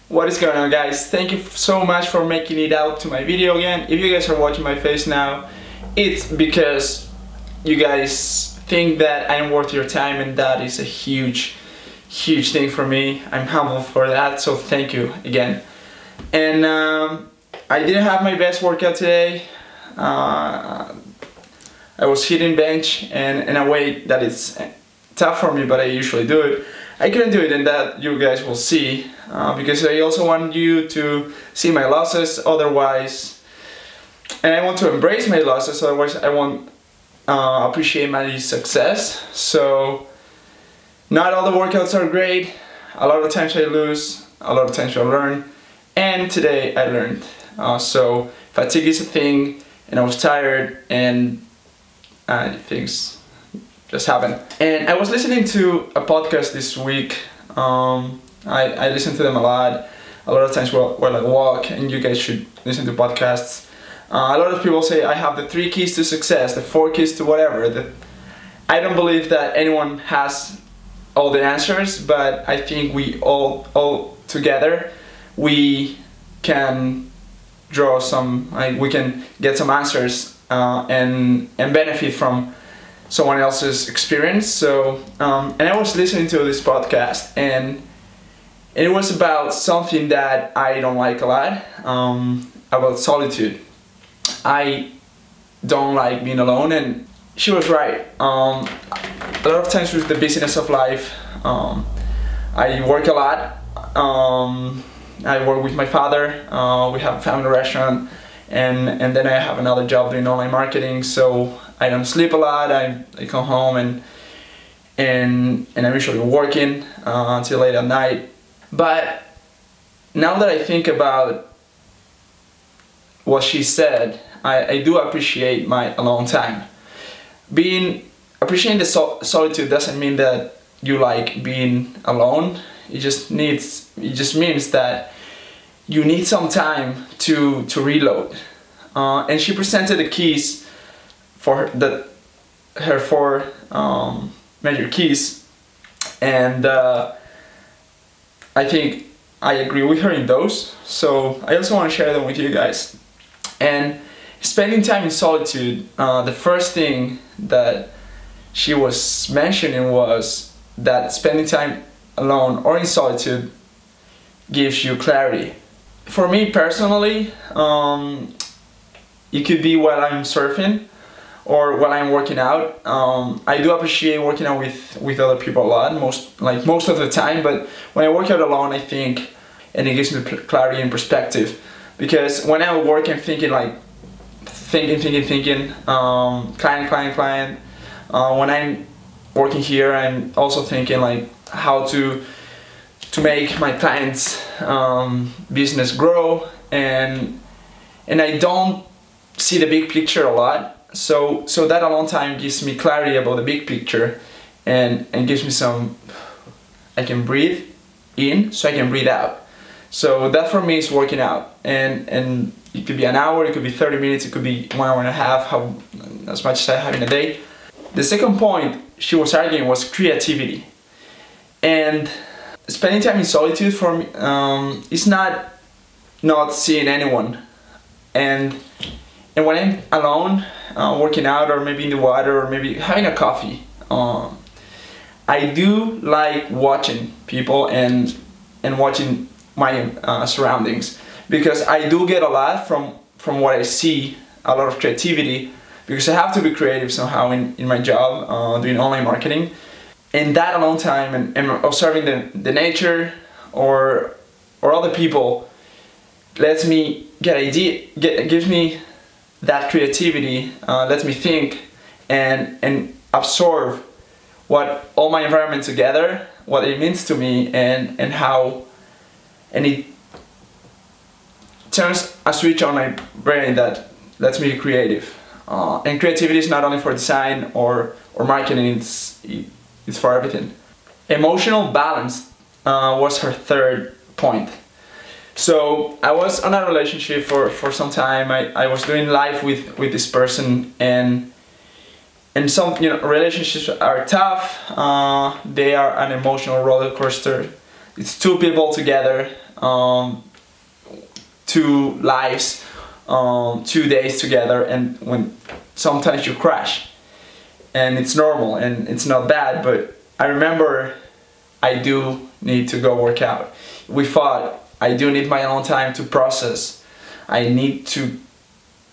What is going on, guys? Thank you so much for making it out to my video again. If you guys are watching my face now, it's because you guys think that I'm worth your time, and that is a huge thing for me. I'm humble for that, so thank you again. And I didn't have my best workout today. I was hitting bench and in a way that it's tough for me, but I usually do it. I couldn't do it, and that you guys will see, because I also want you to see my losses, otherwise, and I want to embrace my losses, otherwise I won't appreciate my success. So not all the workouts are great. A lot of times I lose, a lot of times I learn, and today I learned. So fatigue is a thing, and I was tired, and things just happened. And I was listening to a podcast this week. I listen to them a lot of times while I walk, and you guys should listen to podcasts. A lot of people say I have the 3 keys to success, the 4 keys to whatever. I don't believe that anyone has all the answers, but I think we all together we can draw some, we can get some answers and benefit from someone else's experience. So and I was listening to this podcast, and it was about something that I don't like a lot, about solitude. I don't like being alone, and she was right. A lot of times with the busyness of life, I work a lot. I work with my father. We have a family restaurant, and then I have another job doing online marketing, so I don't sleep a lot. I come home and I'm usually working until late at night. But now that I think about what she said, I do appreciate my alone time. Appreciating the solitude doesn't mean that you like being alone. It just means that you need some time to reload. And she presented the keys for her 4 major keys, and I think I agree with her in those, so I also want to share them with you guys. And spending time in solitude, the first thing that she was mentioning was that spending time alone or in solitude gives you clarity. For me personally, it could be while I'm surfing or while I'm working out. I do appreciate working out with other people a lot, most of the time, but when I work out alone, I think, and it gives me clarity and perspective, because when I work, I'm thinking client. When I'm working here, I'm also thinking like how to make my clients' business grow, and I don't see the big picture a lot. So that alone time gives me clarity about the big picture, and gives me some, I can breathe in so I can breathe out. So that for me is working out, and it could be an hour, it could be 30 minutes, it could be 1 hour and a half, as much as I have in a day. The second point she was arguing was creativity. And spending time in solitude for me is not seeing anyone. And when I'm alone, working out, or maybe in the water, or maybe having a coffee, I do like watching people and watching my surroundings, because I do get a lot from what I see, a lot of creativity, because I have to be creative somehow in my job, doing online marketing. And that alone time and observing the nature or other people lets me gives me that creativity, lets me think and absorb what all my environment together, what it means to me, and it turns a switch on my brain that lets me be creative. And creativity is not only for design or marketing, it's for everything. Emotional balance was her third point. So I was on a relationship for some time. I was doing life with this person, and some relationships are tough. They are an emotional roller coaster. It's 2 people together, two lives, 2 days together, and when sometimes you crash, and it's normal and it's not bad, but I remember I do need to go work out. We fought. I do need my alone time to process. I need to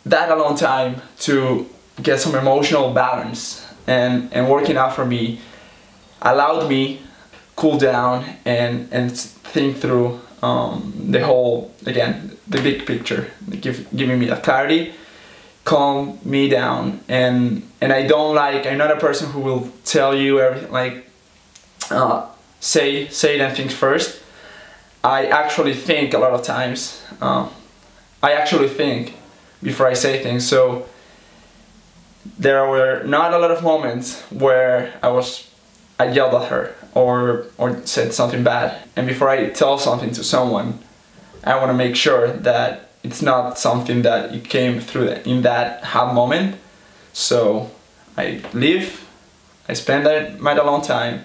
that alone time to get some emotional balance, and working out for me allowed me cool down and think through the whole, again, the big picture, giving me that clarity, calm me down, and I'm not a person who will tell you everything, like say then think first. I actually think a lot of times. I actually think before I say things, so there were not a lot of moments where I yelled at her or said something bad, and before I tell something to someone, I want to make sure that it's not something that it came through in that hot moment. So I leave, I spend my alone time,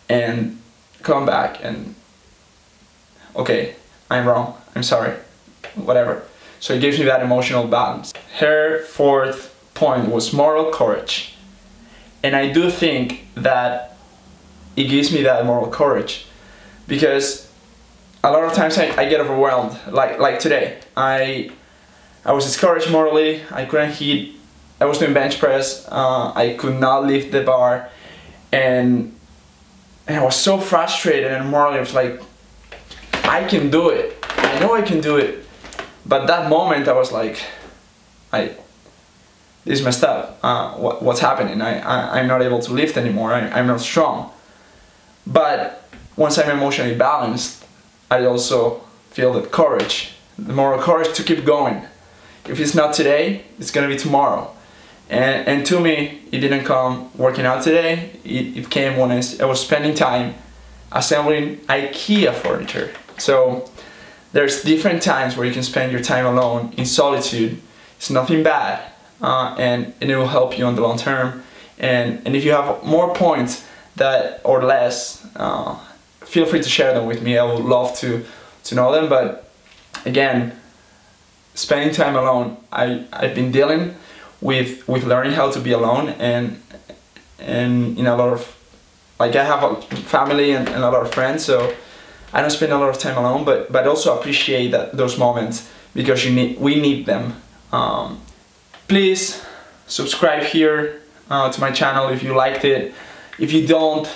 and come back and, okay, I'm wrong, I'm sorry, whatever. So it gives me that emotional balance. Her fourth point was moral courage. And I do think that it gives me that moral courage, because a lot of times I get overwhelmed, like today. I was discouraged morally, I couldn't hit, I was doing bench press, I could not lift the bar, and I was so frustrated, and morally I was like, I can do it, I know I can do it. But that moment I was like, this is messed up. What's happening? I'm not able to lift anymore. I'm not strong. But once I'm emotionally balanced, I also feel the courage, the moral courage to keep going. If it's not today, it's gonna be tomorrow. And to me, it didn't come working out today. It came when I was spending time assembling IKEA furniture. So there's different times where you can spend your time alone in solitude. It's nothing bad, and it will help you on the long term. And if you have more points that or less, feel free to share them with me. I would love to know them. But again, spending time alone, I've been dealing with learning how to be alone, and in a lot of, like, I have a family and a lot of friends, so I don't spend a lot of time alone, but also appreciate those moments, because we need them. Please subscribe here to my channel if you liked it. If you don't,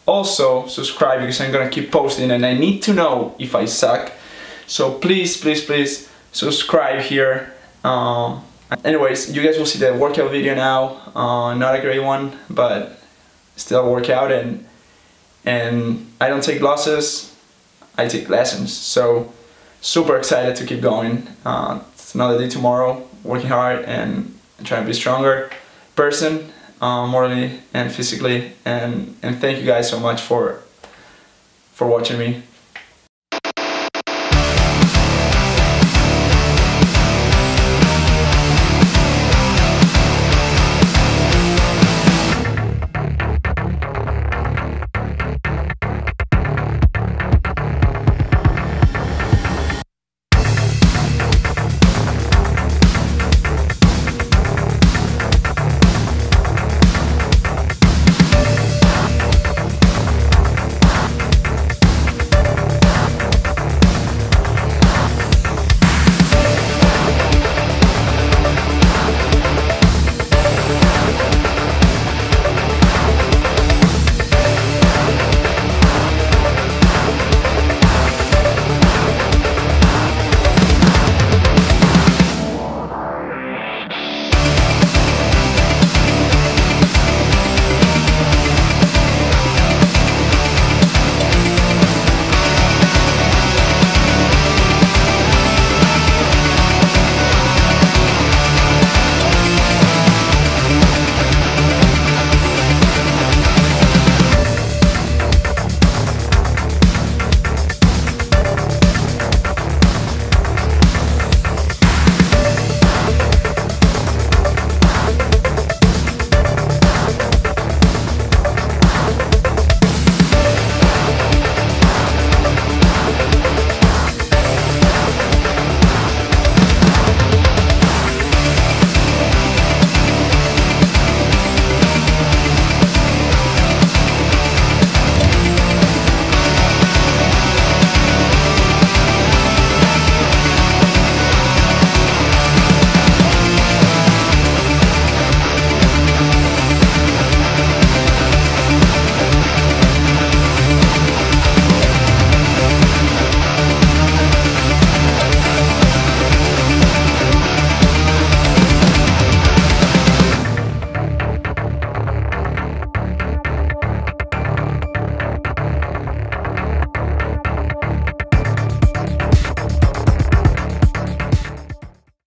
also subscribe, because I'm gonna keep posting and I need to know if I suck. So please, please, please subscribe here. Anyways, you guys will see the workout video now. Not a great one, but still a workout, and I don't take losses, I take lessons. So super excited to keep going. It's another day tomorrow, working hard and trying to be a stronger person, morally and physically. And thank you guys so much for watching me.